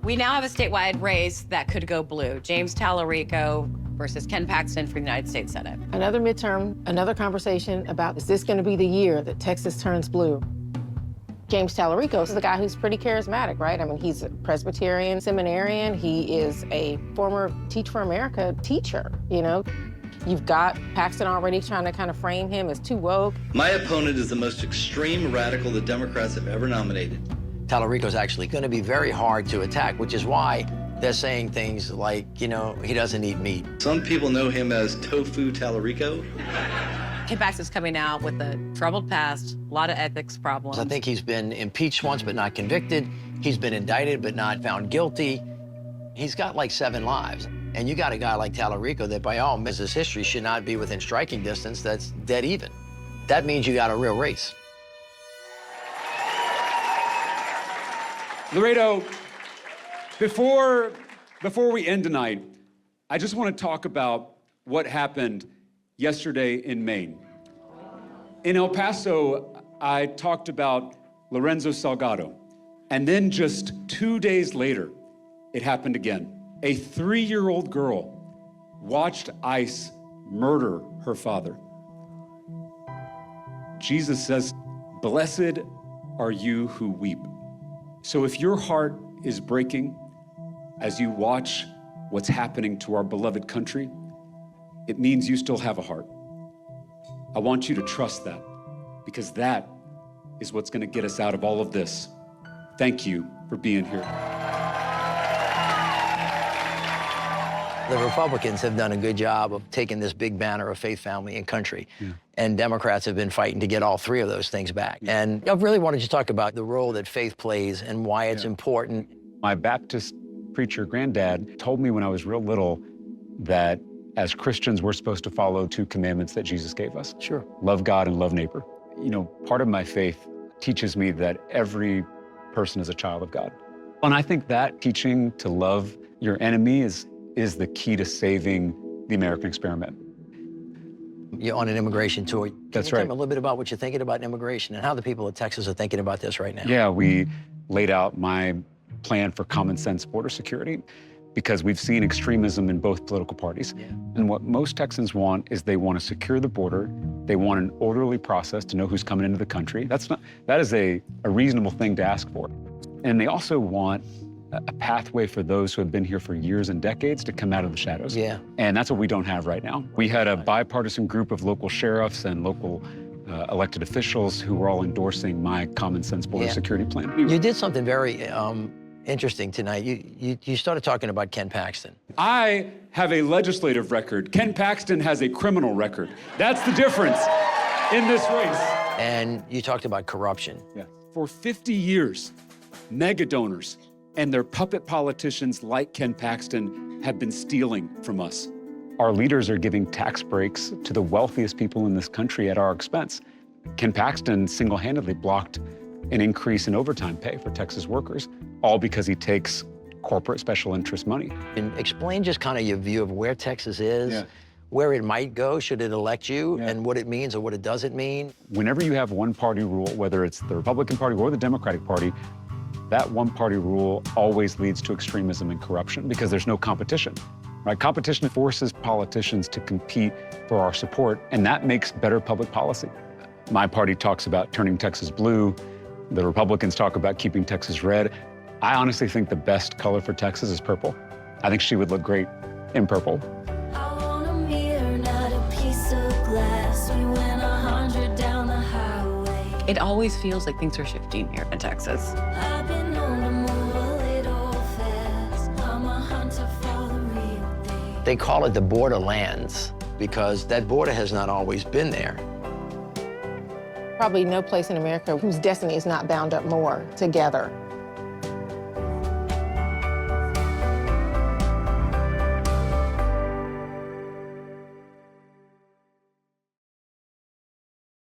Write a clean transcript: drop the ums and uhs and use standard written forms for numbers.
We now have a statewide race that could go blue. James Tallarico versus Ken Paxton for the United States Senate. Another midterm, another conversation about, is this gonna be the year that Texas turns blue? James Tallarico is the guy who's pretty charismatic, right? I mean, he's a Presbyterian seminarian. He is a former Teach for America teacher, you know? You've got Paxton already trying to kind of frame him as too woke. My opponent is the most extreme radical the Democrats have ever nominated. Tallarico's actually going to be very hard to attack, which is why they're saying things like, you know, he doesn't eat meat. Some people know him as Tofu Tallarico. Ken Paxton's coming out with a troubled past, a lot of ethics problems. I think he's been impeached once but not convicted. He's been indicted but not found guilty. He's got like 7 lives. And you got a guy like Tallarico that by all means his history should not be within striking distance. That's dead even. That means you got a real race. Laredo, before we end tonight, I just want to talk about what happened yesterday in Maine. In El Paso, I talked about Lorenzo Salgado. And then just 2 days later, it happened again. A 3-year-old girl watched ICE murder her father. Jesus says, "Blessed are you who weep." So if your heart is breaking as you watch what's happening to our beloved country, it means you still have a heart. I want you to trust that, because that is what's going to get us out of all of this. Thank you for being here. The Republicans have done a good job of taking this big banner of faith, family, and country. Yeah. And Democrats have been fighting to get all 3 of those things back. Yeah. And I really wanted to talk about the role that faith plays and why it's important. My Baptist preacher granddad told me when I was real little that as Christians, we're supposed to follow 2 commandments that Jesus gave us. Sure. Love God and love neighbor. You know, part of my faith teaches me that every person is a child of God. And I think that teaching to love your enemy is the key to saving the American experiment. You're on an immigration tour. That's Can you right. tell me a little bit about what you're thinking about immigration and how the people of Texas are thinking about this right now? Yeah, we laid out my plan for common sense border security because we've seen extremism in both political parties. Yeah. And what most Texans want is they want to secure the border. They want an orderly process to know who's coming into the country. That is a reasonable thing to ask for. And they also want a pathway for those who have been here for years and decades to come out of the shadows. Yeah. And that's what we don't have right now. We had a bipartisan group of local sheriffs and local elected officials who were all endorsing my common sense border security plan. You did something very interesting tonight. You started talking about Ken Paxton. I have a legislative record. Ken Paxton has a criminal record. That's the difference in this race. And you talked about corruption. Yeah. For 50 years, mega donors and their puppet politicians like Ken Paxton have been stealing from us. Our leaders are giving tax breaks to the wealthiest people in this country at our expense. Ken Paxton single-handedly blocked an increase in overtime pay for Texas workers, all because he takes corporate special interest money. And explain just kind of your view of where Texas is, where it might go should it elect you, and what it means or what it doesn't mean. Whenever you have one-party rule, whether it's the Republican Party or the Democratic Party, that one-party rule always leads to extremism and corruption because there's no competition, right? Competition forces politicians to compete for our support, and that makes better public policy. My party talks about turning Texas blue. The Republicans talk about keeping Texas red. I honestly think the best color for Texas is purple. I think she would look great in purple. I want a mirror, not a piece of glass. We went 100 down the highway. It always feels like things are shifting here in Texas. I've been known to move a little fast. I'm a hunter for the real thing. They call it the borderlands because that border has not always been there. Probably no place in America whose destiny is not bound up more together